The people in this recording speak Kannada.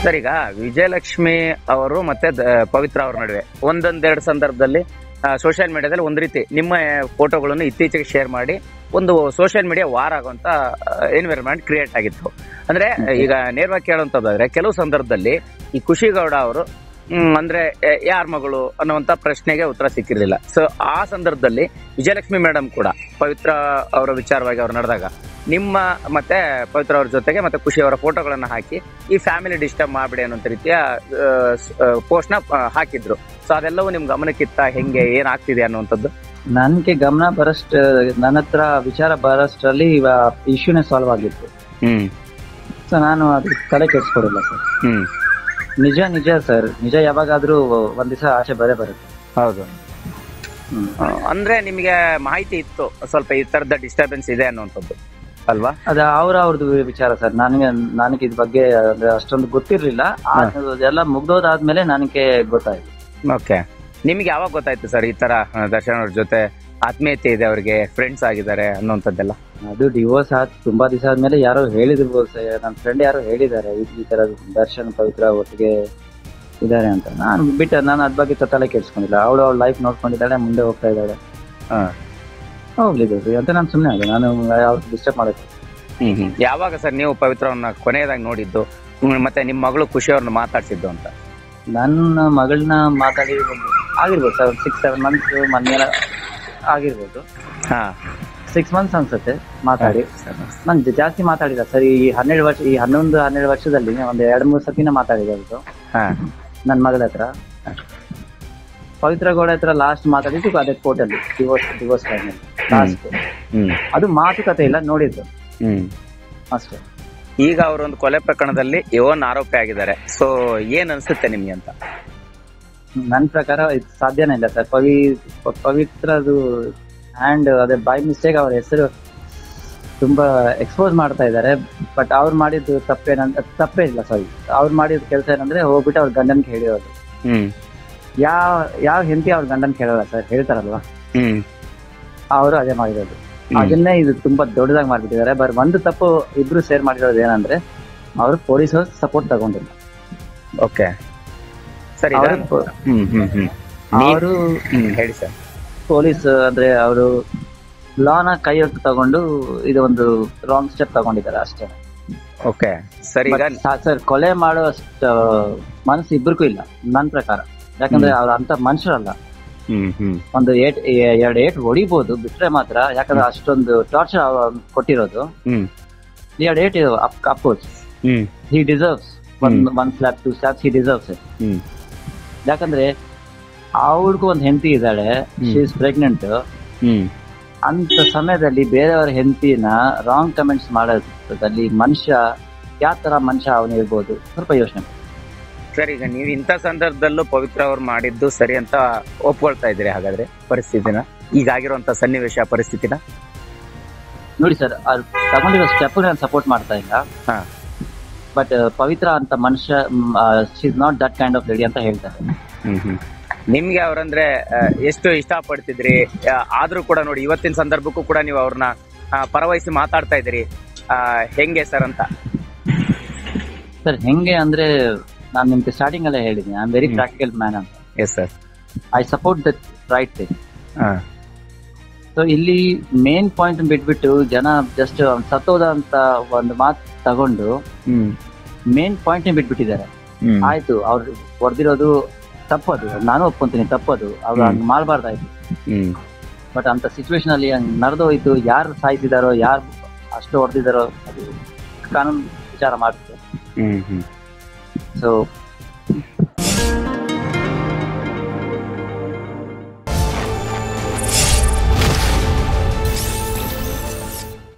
ಸರ್, ಈಗ ವಿಜಯಲಕ್ಷ್ಮಿ ಅವರು ಮತ್ತೆ ಪವಿತ್ರ ಅವ್ರ ನಡುವೆ ಒಂದೊಂದೆರಡು ಸಂದರ್ಭದಲ್ಲಿ ಸೋಷಿಯಲ್ ಮೀಡಿಯಾದಲ್ಲಿ ಒಂದ್ ರೀತಿ ನಿಮ್ಮ ಫೋಟೋಗಳನ್ನು ಇತ್ತೀಚೆಗೆ ಶೇರ್ ಮಾಡಿ ಒಂದು ಸೋಷಿಯಲ್ ಮೀಡಿಯಾ ವಾರ್ ಆಗುವಂತ ಎನ್ವಿರಾನ್ಮೆಂಟ್ ಕ್ರಿಯೇಟ್ ಆಗಿತ್ತು. ಅಂದ್ರೆ ಈಗ ನೇರವಾಗಿ ಕೇಳುವಂತದ್ದಾದ್ರೆ ಕೆಲವು ಸಂದರ್ಭದಲ್ಲಿ ಈ ಖುಷಿಗೌಡ ಅವರು ಅಂದ್ರೆ ಯಾರ ಮಗಳು ಅನ್ನುವಂತ ಪ್ರಶ್ನೆಗೆ ಉತ್ತರ ಸಿಕ್ಕಿರ್ಲಿಲ್ಲ. ಸೊ ಆ ಸಂದರ್ಭದಲ್ಲಿ ವಿಜಯಲಕ್ಷ್ಮಿ ಮೇಡಮ್ ಕೂಡ ಪವಿತ್ರ ಅವರ ವಿಚಾರವಾಗಿ ಅವ್ರು ನಡೆದಾಗ ನಿಮ್ಮ ಮತ್ತೆ ಪವಿತ್ರ ಅವ್ರ ಜೊತೆಗೆ ಮತ್ತೆ ಖುಷಿ ಅವರ ಫೋಟೋಗಳನ್ನ ಹಾಕಿ ಈ ಫ್ಯಾಮಿಲಿ ಡಿಸ್ಟರ್ಬ್ ಮಾಡ್ಬಿಡಿ ಅನ್ನೋ ರೀತಿಯ ಪೋಸ್ಟ್ ನ ಹಾಕಿದ್ರು. ಸೊ ಅದೆಲ್ಲವೂ ನಿಮ್ ಗಮನಕ್ಕಿತ್ತ, ಹೆಂಗೆ ಏನಾಗ್ತಿದೆ ಅನ್ನುವಂಥದ್ದು? ನನ್ಗೆ ಗಮನ ಬರಷ್ಟು, ನನ್ನ ಹತ್ರ ವಿಚಾರ ಬರೋಷ್ಟರಲ್ಲಿ ಇಶ್ಯೂನೇ ಸಾಲ್ವ್ ಆಗಿತ್ತು. ಸೊ ನಾನು ಅದಕ್ಕೆ ತಲೆ ಕೆಡ್ಸ್ಕೊಡಿಲ್ಲ ಸರ್. ನಿಜ ಸರ್, ನಿಜ ಯಾವಾಗಾದ್ರೂ ಒಂದ್ ದಿವಸ ಆಚೆ ಬರುತ್ತೆ. ಹೌದು. ಅಂದ್ರೆ ನಿಮ್ಗೆ ಮಾಹಿತಿ ಇತ್ತು ಸ್ವಲ್ಪ ಈ ತರದ ಡಿಸ್ಟರ್ಬೆನ್ಸ್ ಇದೆ ಅನ್ನುವಂಥದ್ದು ಅಲ್ವಾ? ಅದ ಅವ್ರದ್ದು ವಿಚಾರ ಸರ್. ನನಗೆ ಇದ್ ಬಗ್ಗೆ ಅಷ್ಟೊಂದು ಗೊತ್ತಿರ್ಲಿಲ್ಲ. ಎಲ್ಲ ಮುಗ್ದೋದಾದ್ಮೇಲೆ ನನಗೆ ಗೊತ್ತಾಯ್ತು. ಓಕೆ. ನಿಮ್ಗೆ ಯಾವಾಗ ಗೊತ್ತಾಯ್ತು ಸರ್ ಈ ತರ ದರ್ಶನ್ ಅವ್ರ ಜೊತೆ ಆತ್ಮೀಯತೆ ಇದೆ, ಅವ್ರಿಗೆ ಫ್ರೆಂಡ್ಸ್ ಆಗಿದ್ದಾರೆ ಅನ್ನುವಂಥದ್ದೆಲ್ಲ? ಅದು ಡಿವೋರ್ಸ್ ತುಂಬಾ ದಿವಸ ಆದ್ಮೇಲೆ ಯಾರೋ ಹೇಳಿದಿರ್ಬೋದು ಸರ್. ನನ್ನ ಫ್ರೆಂಡ್ ಯಾರೋ ಹೇಳಿದ್ದಾರೆ ಈ ತರ ದರ್ಶನ್ ಪವಿತ್ರ ಒಟ್ಟಿಗೆ ಇದಾರೆ ಅಂತ. ನಾನು ಅದ್ ಬಗ್ಗೆ ತಲೆ ಕೆಡ್ಸ್ಕೊಂಡಿಲ್ಲ. ಅವಳು ಅವ್ಳ ಲೈಫ್ ನೋಡ್ಕೊಂಡಿದ್ದಾಳೆ, ಮುಂದೆ ಹೋಗ್ತಾ ಇದ್ದಾಳೆ, ಹೋಗ್ಲಿದ್ದು ಅಂತ ನಾನು ಸುಮ್ಮನೆ ಆಗ ನಾನು ಯಾವ್ದು ಡಿಸ್ಟರ್ಬ್ ಮಾಡಕ್ಕೆ. ಯಾವಾಗ ಸರ್ ನೀವು ಪವಿತ್ರವನ್ನ ಕೊನೆಯದಾಗಿ ನೋಡಿದ್ದು, ಮತ್ತೆ ನಿಮ್ಮ ಮಗಳು ಖುಷಿ ಅವ್ರನ್ನ ಮಾತಾಡ್ಸಿದ್ದು ಅಂತ? ನನ್ನ ಮಗಳನ್ನ ಮಾತಾಡಿ ಆಗಿರ್ಬೋದು ಸರ್, 6-7 ಮಂತ್ಸ್ ಮೊನ್ನೆ ಆಗಿರ್ಬೋದು. 6 ಮಂತ್ಸ್ ಅನ್ಸುತ್ತೆ ಮಾತಾಡಿ. ನಾನು ಜಾಸ್ತಿ ಮಾತಾಡಿಲ್ಲ ಸರ್. ಈ 11-12 ವರ್ಷದಲ್ಲಿ ಒಂದ್ 2-3 ಸತಿನ ಮಾತಾಡಿದ್ದು ನನ್ನ ಮಗಳ ಹತ್ರ. ಪವಿತ್ರ ಗೌಡ ಹತ್ರ ಲಾಸ್ಟ್ ಮಾತಾಡಿದ್ದು ಅದೇ ಕೋರ್ಟಲ್ಲಿ, ಡಿವೋರ್ಸ್ ಟೈಮಲ್ಲಿ ಲಾಸ್ಟ್. ಅದು ಮಾತುಕತೆ ಇಲ್ಲ, ನೋಡಿದ್ದು ಅಷ್ಟೇ. ಈಗ ಅವರೊಂದು ಕೊಲೆ ಪ್ರಕರಣದಲ್ಲಿ ಇವನ್ ಆರೋಪಿ ಆಗಿದ್ದಾರೆ. ಸೊ ಏನ್ ಅನ್ಸುತ್ತೆ ನಿಮ್ಗೆ ಅಂತ? ನನ್ನ ಪ್ರಕಾರ ಇದು ಸಾಧ್ಯನೇ ಇಲ್ಲ ಸರ್. ಪವಿತ್ರದು ಹ್ಯಾಂಡ್ ಅದೇ ಬೈ ಮಿಸ್ಟೇಕ್ ಅವ್ರ ಹೆಸರು ತುಂಬಾ ಎಕ್ಸ್ಪೋಸ್ ಮಾಡ್ತಾ ಇದ್ದಾರೆ. ಬಟ್ ಅವ್ರು ಮಾಡಿದ್ದು ತಪ್ಪೇ ಇಲ್ಲ. ಸಾರಿ, ಅವ್ರು ಮಾಡಿದ ಕೆಲಸ ಏನಂದ್ರೆ ಹೋಗ್ಬಿಟ್ಟು ಅವ್ರ ಗಂಡನ್ ಹೇಳಿರೋದು. ಯಾವ ಹೆಂಡತಿ ಅವ್ರ ಗಂಡನ್ ಕೇಳಲ್ಲ ಸರ್, ಹೇಳ್ತಾರಲ್ವಾ, ಅವರು ಅದೇ ಮಾಡಿರೋದು. ಅದನ್ನೇ ಇದು ತುಂಬಾ ದೊಡ್ಡದಾಗಿ ಮಾಡ್ಬಿಟ್ಟಿದ್ದಾರೆ. ಬಟ್ ಒಂದು ತಪ್ಪು ಇಬ್ರು ಸೇರ್ ಮಾಡಿರೋದು ಏನಂದ್ರೆ ಅವರು ಪೊಲೀಸ್ ಸಪೋರ್ಟ್ ತಗೊಂಡಿಲ್ಲ. ಓಕೆ ಸರಿ. ಅವರು ಹೇಳಿ ಸರ್. ಪೊಲೀಸ್ ಅಂದ್ರೆ ಅವರು ಲಾನ ಕೈಯಲ್ಲಿ ತಗೊಂಡು ಇದು ಒಂದು ರಾಂಗ್ ಸ್ಟೆಪ್ ತಗೊಂಡಿದ್ದಾರೆ ಅಷ್ಟೇ. ಓಕೆ ಸರಿ. ಸರ್, ಕೊಲೆ ಮಾಡೋ ಅಷ್ಟು ಮನಸ್ಸು ಇಬ್ಬರಿಗೂ ಇಲ್ಲ ನನ್ನ ಪ್ರಕಾರ. ಯಾಕಂದ್ರೆ ಅವ್ರ ಅಂತ ಮನುಷ್ಯರಲ್ಲ. ಒಂದು 2 ಏಟ್ ಹೊಡಿಬಹುದು ಬಿಟ್ರೆ ಮಾತ್ರ. ಯಾಕಂದ್ರೆ ಅಷ್ಟೊಂದು ಟಾರ್ಚರ್ ಕೊಟ್ಟಿರೋದು. 2 eight of course he deserves one slap, 2 slaps he deserves it. ಯಾಕಂದ್ರೆ ಅವ್ರಿಗೂ ಒಂದು ಹೆಂಡತಿ ಇದ್ದಾಳೆ, ಶಿ ಇಸ್ ಪ್ರೆಗ್ನೆಂಟ್. ಅಂತ ಸಮಯದಲ್ಲಿ ಬೇರೆಯವರ ಹೆಂಡತಿನ ರಾಂಗ್ ಕಮೆಂಟ್ಸ್ ಮಾಡೋದ್ರಲ್ಲಿ ಮನುಷ್ಯ ಯಾವ ತರ ಮನುಷ್ಯ ಅವನು ಇರ್ಬೋದು, ಸ್ವಲ್ಪ ಯೋಚನೆ. ಸರ್, ಈಗ ನೀವು ಇಂಥ ಸಂದರ್ಭದಲ್ಲೂ ಪವಿತ್ರ ಅವ್ರು ಮಾಡಿದ್ದು ಸರಿ ಅಂತ ಒಪ್ಕೊಳ್ತಾ ಇದ್ದೀರಿ ಹಾಗಾದ್ರೆ ಪರಿಸ್ಥಿತಿನ, ಈಗಾಗಿರುವಂತ ಸನ್ನಿವೇಶ ಪರಿಸ್ಥಿತಿನ? ನೋಡಿ ಸರ್, ಅವ್ರು ತಗೊಂಡಿರೋ ಸ್ಟೆಪ್ ನಾನು ಸಪೋರ್ಟ್ ಮಾಡ್ತಾ ಇಲ್ಲ. ಬಟ್ ಪವಿತ್ರ ಅಂತ ಮನುಷ್ಯ, she is not that kind of lady ಅಂತ ಹೇಳ್ತಾರೆ. ನಿಮ್ಗೆ ಅವ್ರಂದ್ರೆ ಎಷ್ಟು ಇಷ್ಟ ಪಡ್ತಿದ್ರಿ? ಆದ್ರೂ ಕೂಡ ನೋಡಿ ಇವತ್ತಿನ ಸಂದರ್ಭಕ್ಕೂ ಕೂಡ ನೀವು ಅವ್ರನ್ನ ಪರವಹಿಸಿ ಮಾತಾಡ್ತಾ ಇದ್ದೀರಿ. ಹೆಂಗೆ ಸರ್ ಅಂತ? ಸರ್, ಹೆಂಗೆ ಅಂದ್ರೆ ನಾನು ನಿಮ್ಗೆ ಸ್ಟಾರ್ಟಿಂಗ್ ಅಲ್ಲೇ ಹೇಳಿದ್ದೀನಿ, I am very practical man ಅಂತ. Yes sir, I support that right thing. So ಇಲ್ಲಿ ಮೇನ್ ಪಾಯಿಂಟ್ ಬಿಟ್ಬಿಟ್ಟು ಜನ ಜಸ್ಟ್ ಸತ್ತೋದ ಅಂತ ಒಂದು ಮಾತು ತಗೊಂಡು ಮೇನ್ ಪಾಯಿಂಟ್ ಬಿಟ್ಬಿಟ್ಟಿದ್ದಾರೆ. ಆಯ್ತು, ಅವ್ರು ಹೊಡೆದಿರೋದು ತಪ್ಪದು, ನಾನು ಒಪ್ಕೊಂತೀನಿ ತಪ್ಪದು, ಅವ್ರು ಹಂಗ್ ಮಾಡ್ಬಾರ್ದಾಯ್ತು. ಬಟ್ ಅಂತ ಸಿಚುವೇಶನ್ ಅಲ್ಲಿ ಹಂಗ್ ನಡೆದೋಯ್ತು. ಯಾರು ಸಾಯಿಸಿದಾರೋ, ಯಾರು ಅಷ್ಟು ಹೊಡೆದಿದಾರೋ ಅದು ಕಾನೂನು ವಿಚಾರ ಮಾಡುತ್ತೆ. ಸೊ